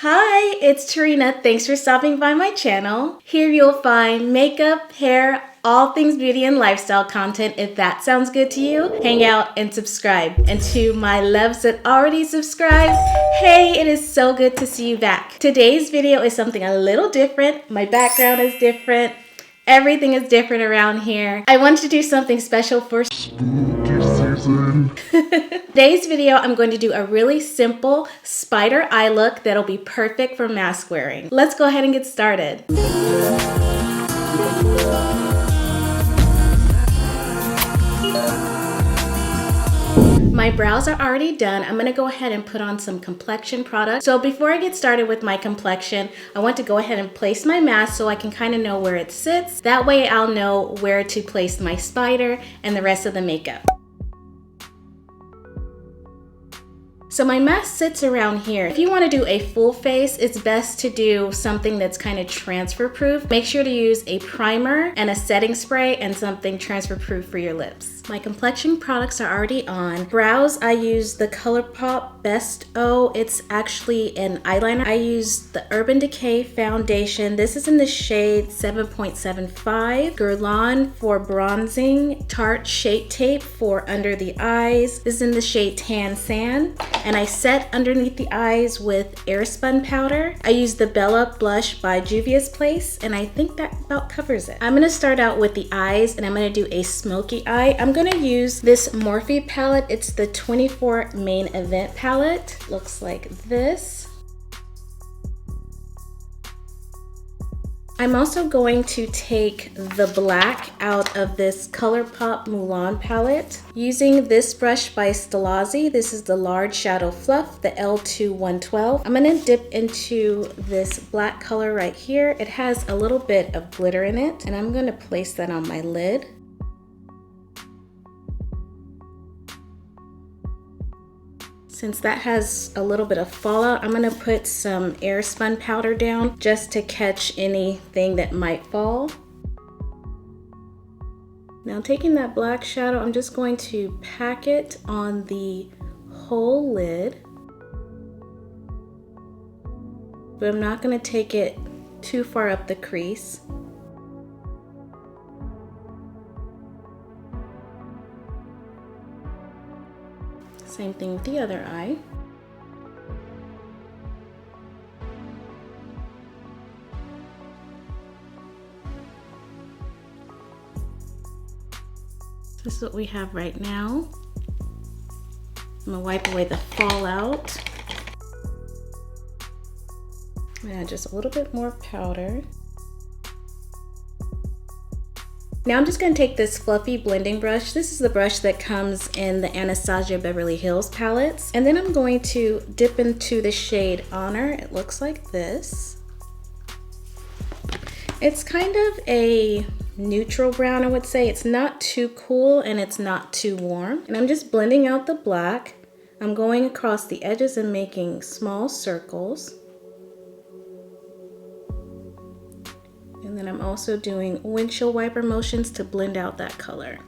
Hi, it's Terreana. Thanks for stopping by my channel. Here you'll find makeup, hair, all things beauty and lifestyle content. If that sounds good to you, hang out and subscribe. And to my loves that already subscribed, hey, it is so good to see you back. Today's video is something a little different. My background is different. Everything is different around here. I wanted to do something special for spooky season. Today's video, I'm going to do a really simple spider eye look that'll be perfect for mask wearing. Let's go ahead and get started. My brows are already done. I'm gonna go ahead and put on some complexion product. So before I get started with my complexion, I want to go ahead and place my mask so I can kind of know where it sits. That way I'll know where to place my spider and the rest of the makeup. So my mask sits around here. If you want to do a full face, it's best to do something that's kind of transfer proof. Make sure to use a primer and a setting spray and something transfer proof for your lips. My complexion products are already on. Brows, I use the ColourPop Best O. It's actually an eyeliner. I use the Urban Decay foundation. This is in the shade 7.75. Guerlain for bronzing. Tarte Shape Tape for under the eyes. This is in the shade Tan Sand. And I set underneath the eyes with Airspun powder. I use the Bella blush by Juvia's Place, and I think that about covers it. I'm gonna start out with the eyes, and I'm gonna do a smoky eye. I'm gonna use this Morphe palette. It's the 24 Main Event palette. Looks like this. I'm also going to take the black out of this ColourPop Mulan palette. Using this brush by Stilazzi, this is the Large Shadow Fluff, the L2-112. I'm gonna dip into this black color right here. It has a little bit of glitter in it, and I'm gonna place that on my lid. Since that has a little bit of fallout, I'm gonna put some Airspun powder down just to catch anything that might fall. Now taking that black shadow, I'm just going to pack it on the whole lid. But I'm not gonna take it too far up the crease. Same thing with the other eye. This is what we have right now. I'm gonna wipe away the fallout. Add just a little bit more powder. Now I'm just going to take this fluffy blending brush. This is the brush that comes in the Anastasia Beverly Hills palettes. And then I'm going to dip into the shade Honor. It looks like this. It's kind of a neutral brown, I would say. It's not too cool and it's not too warm. And I'm just blending out the black. I'm going across the edges and making small circles. And then I'm also doing windshield wiper motions to blend out that color.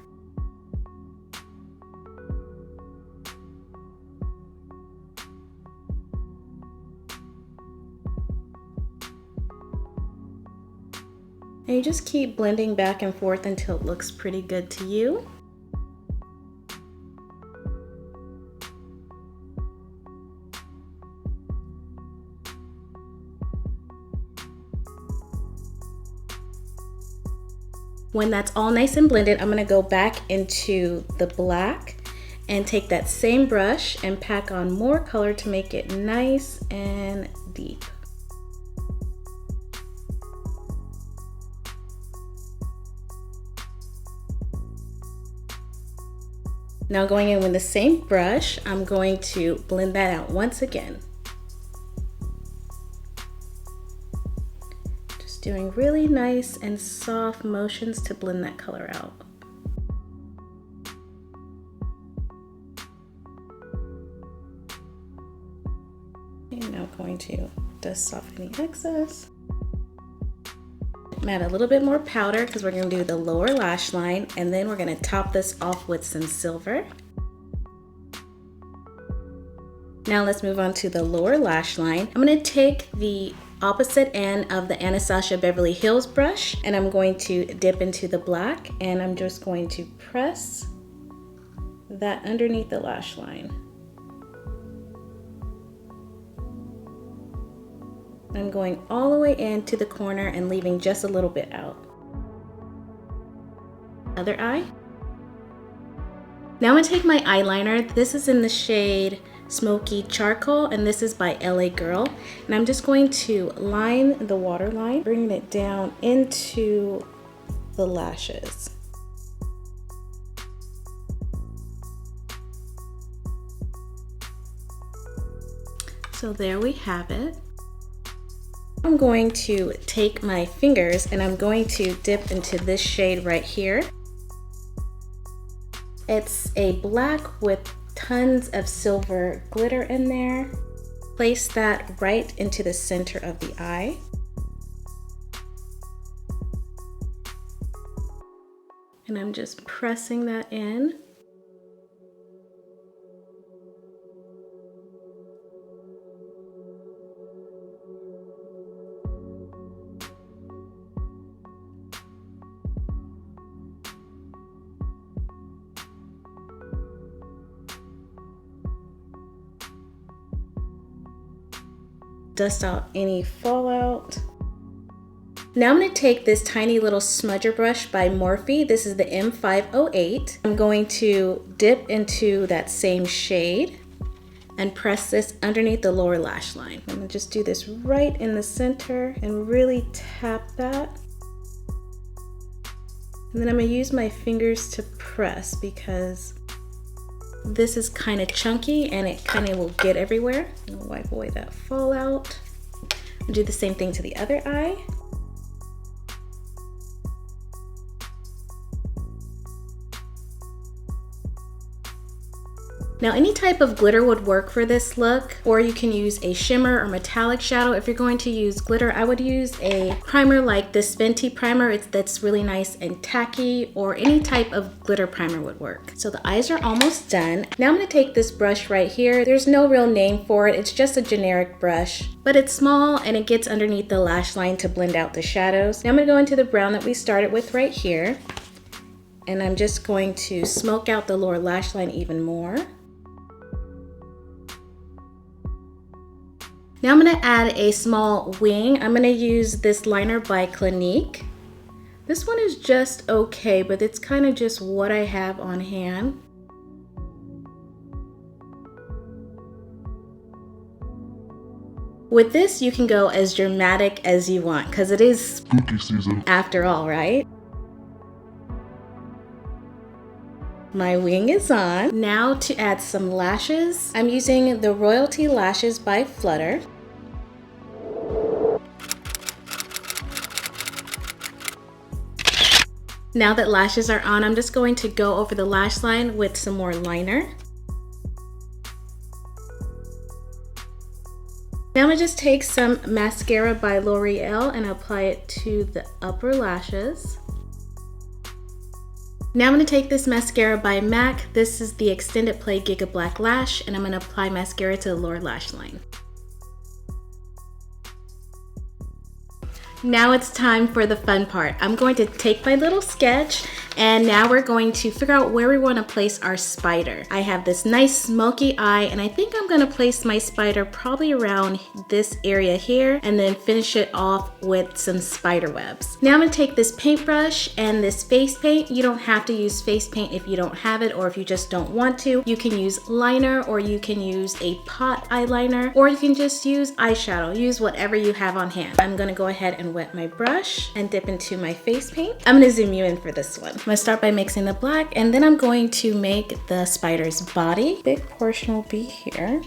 And you just keep blending back and forth until it looks pretty good to you. When that's all nice and blended, I'm gonna go back into the black and take that same brush and pack on more color to make it nice and deep. Now going in with the same brush, I'm going to blend that out once again. Doing really nice and soft motions to blend that color out. And now going to dust off any excess. Add a little bit more powder because we're going to do the lower lash line, and then we're going to top this off with some silver. Now let's move on to the lower lash line. I'm gonna take the opposite end of the Anastasia Beverly Hills brush and I'm going to dip into the black and I'm just going to press that underneath the lash line. I'm going all the way into the corner and leaving just a little bit out. Other eye. Now I'm gonna take my eyeliner. This is in the shade Smoky Charcoal and this is by LA Girl. And I'm just going to line the waterline, bringing it down into the lashes. So there we have it. I'm going to take my fingers and I'm going to dip into this shade right here. It's a black with tons of silver glitter in there. Place that right into the center of the eye. And I'm just pressing that in. Dust out any fallout. Now I'm going to take this tiny little smudger brush by Morphe. This is the M508. I'm going to dip into that same shade and press this underneath the lower lash line. I'm going to just do this right in the center and really tap that. And then I'm going to use my fingers to press because this is kind of chunky and it kind of will get everywhere. I'll wipe away that fallout. I'll do the same thing to the other eye. Now any type of glitter would work for this look, or you can use a shimmer or metallic shadow. If you're going to use glitter, I would use a primer like this Fenty primer. That's really nice and tacky, or any type of glitter primer would work. So the eyes are almost done. Now I'm gonna take this brush right here. There's no real name for it. It's just a generic brush, but it's small and it gets underneath the lash line to blend out the shadows. Now I'm gonna go into the brown that we started with right here. And I'm just going to smoke out the lower lash line even more. Now I'm gonna add a small wing. I'm gonna use this liner by Clinique. This one is just okay, but it's kind of just what I have on hand. With this, you can go as dramatic as you want, because it is spooky season after all, right? My wing is on. Now to add some lashes, I'm using the Royalty Lashes by Flutter. Now that lashes are on, I'm just going to go over the lash line with some more liner. Now I'm gonna just take some mascara by L'Oreal and apply it to the upper lashes. Now I'm gonna take this mascara by MAC. This is the Extended Play Giga Black Lash, and I'm gonna apply mascara to the lower lash line. Now it's time for the fun part. I'm going to take my little sketch and now we're going to figure out where we want to place our spider. I have this nice smoky eye and I think I'm going to place my spider probably around this area here and then finish it off with some spider webs. Now I'm going to take this paintbrush and this face paint. You don't have to use face paint if you don't have it or if you just don't want to. You can use liner or you can use a pot eyeliner or you can just use eyeshadow. Use whatever you have on hand. I'm going to go ahead and wet my brush and dip into my face paint. I'm going to zoom you in for this one. I'm going to start by mixing the black and then I'm going to make the spider's body. Big portion will be here.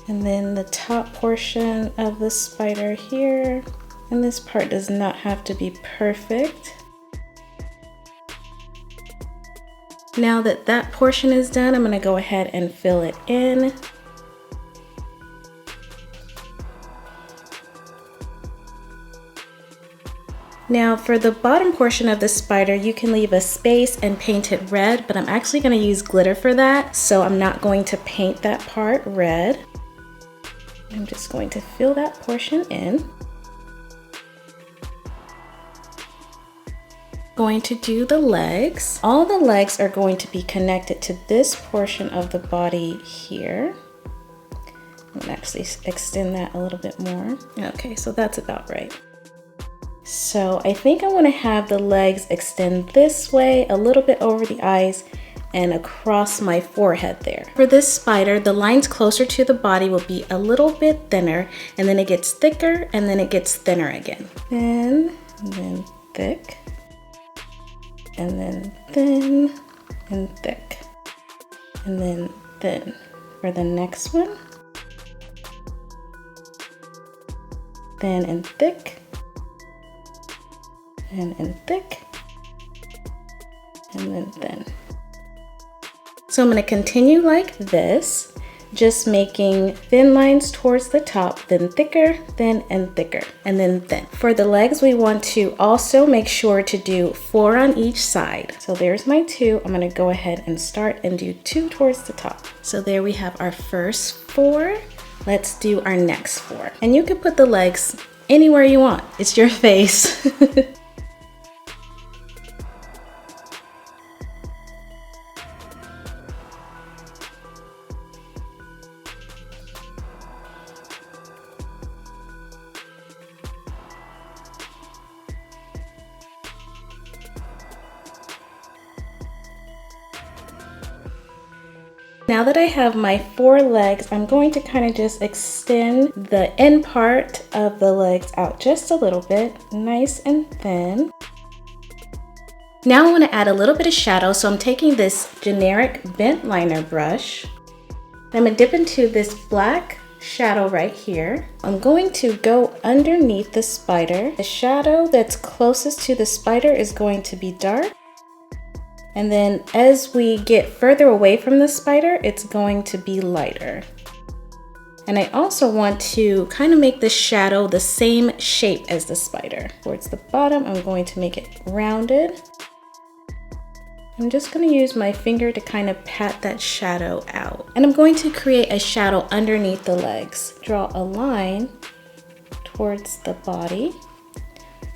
And then the top portion of the spider here. And this part does not have to be perfect. Now that that portion is done, I'm going to go ahead and fill it in. Now for the bottom portion of the spider, you can leave a space and paint it red, but I'm actually going to use glitter for that, so I'm not going to paint that part red. I'm just going to fill that portion in. Going to do the legs. All the legs are going to be connected to this portion of the body here. I'm gonna actually extend that a little bit more. Okay, so that's about right. So I think I want to have the legs extend this way, a little bit over the eyes and across my forehead there. For this spider, the lines closer to the body will be a little bit thinner, and then it gets thicker, and then it gets thinner again. Thin, and then thick, and then thin, and thick, and then thin. For the next one, thin and thick, thin and thick, and then thin. So I'm going to continue like this, just making thin lines towards the top, then thicker, thin, and thicker, and then thin. For the legs, we want to also make sure to do 4 on each side. So there's my 2. I'm going to go ahead and start and do 2 towards the top. So there we have our first 4. Let's do our next 4. And you can put the legs anywhere you want. It's your face. Now that I have my 4 legs, I'm going to kind of just extend the end part of the legs out just a little bit, nice and thin. Now I want to add a little bit of shadow, so I'm taking this generic bent liner brush. I'm going to dip into this black shadow right here. I'm going to go underneath the spider. The shadow that's closest to the spider is going to be dark. And then as we get further away from the spider, it's going to be lighter. And I also want to kind of make the shadow the same shape as the spider. Towards the bottom, I'm going to make it rounded. I'm just going to use my finger to kind of pat that shadow out. And I'm going to create a shadow underneath the legs. Draw a line towards the body,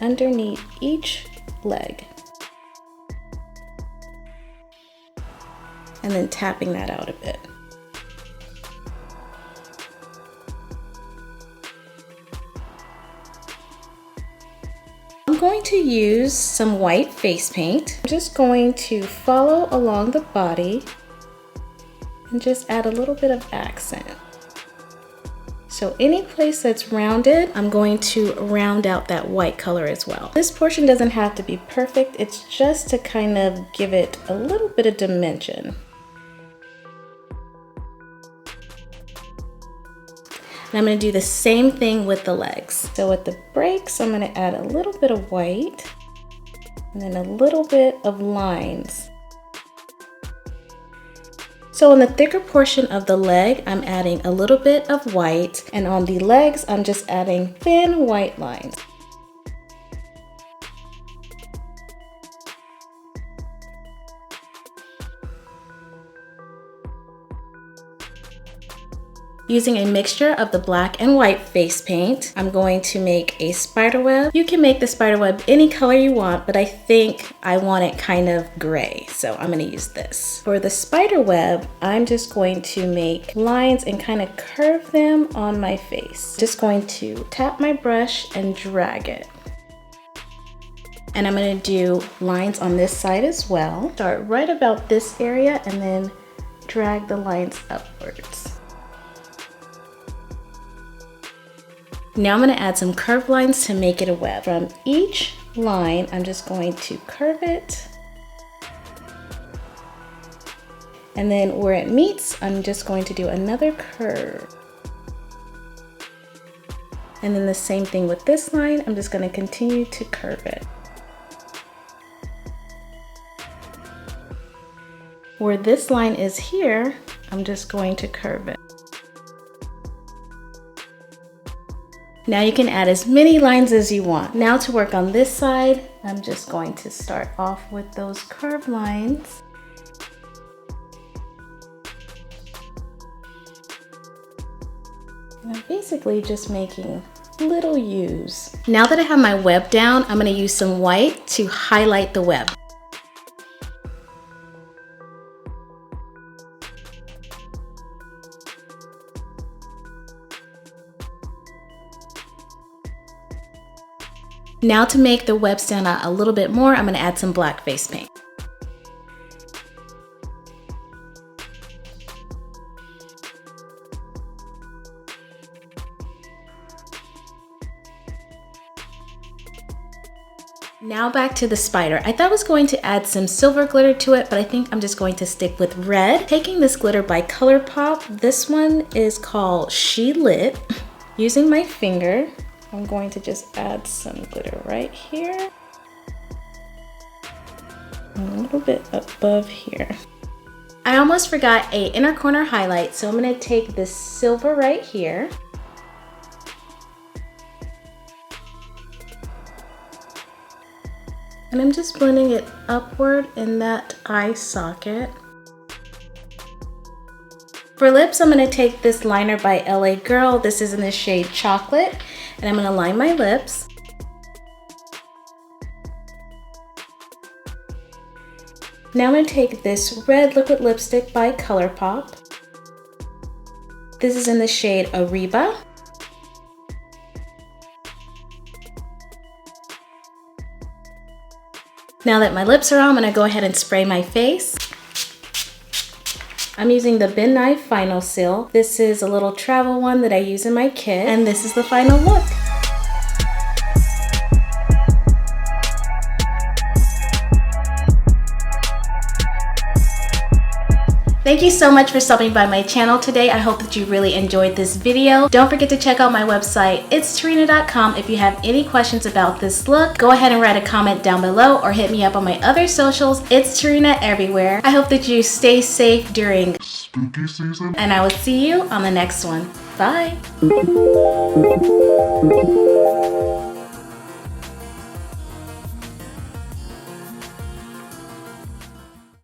underneath each leg. And then tapping that out a bit. I'm going to use some white face paint. I'm just going to follow along the body and just add a little bit of accent. So any place that's rounded, I'm going to round out that white color as well. This portion doesn't have to be perfect, it's just to kind of give it a little bit of dimension. And I'm going to do the same thing with the legs. So with the breaks, I'm going to add a little bit of white and then a little bit of lines. So on the thicker portion of the leg, I'm adding a little bit of white, and on the legs, I'm just adding thin white lines. Using a mixture of the black and white face paint, I'm going to make a spider web. You can make the spider web any color you want, but I think I want it kind of gray, so I'm gonna use this. For the spider web, I'm just going to make lines and kind of curve them on my face. Just going to tap my brush and drag it. And I'm gonna do lines on this side as well. Start right about this area and then drag the lines upwards. Now I'm going to add some curved lines to make it a web. From each line, I'm just going to curve it. And then where it meets, I'm just going to do another curve. And then the same thing with this line, I'm just going to continue to curve it. Where this line is here, I'm just going to curve it. Now you can add as many lines as you want. Now to work on this side, I'm just going to start off with those curved lines. And I'm basically just making little U's. Now that I have my web down, I'm going to use some white to highlight the web. Now to make the web stand out a little bit more, I'm going to add some black face paint. Now back to the spider. I thought I was going to add some silver glitter to it, but I think I'm just going to stick with red. Taking this glitter by ColourPop, this one is called She Lit. Using my finger, I'm going to just add some glitter right here. A little bit above here. I almost forgot an inner corner highlight, so I'm going to take this silver right here. And I'm just blending it upward in that eye socket. For lips, I'm going to take this liner by LA Girl. This is in the shade Chocolate. And I'm going to line my lips. Now I'm going to take this red liquid lipstick by ColourPop. This is in the shade Ariba. Now that my lips are on, I'm going to go ahead and spray my face. I'm using the Ben Nye Final Seal. This is a little travel one that I use in my kit, and this is the final look. Thank you so much for stopping by my channel today. I hope that you really enjoyed this video. Don't forget to check out my website, itsterreana.com. If you have any questions about this look, go ahead and write a comment down below or hit me up on my other socials. It's Terreana everywhere. I hope that you stay safe during spooky season, and I will see you on the next one. Bye.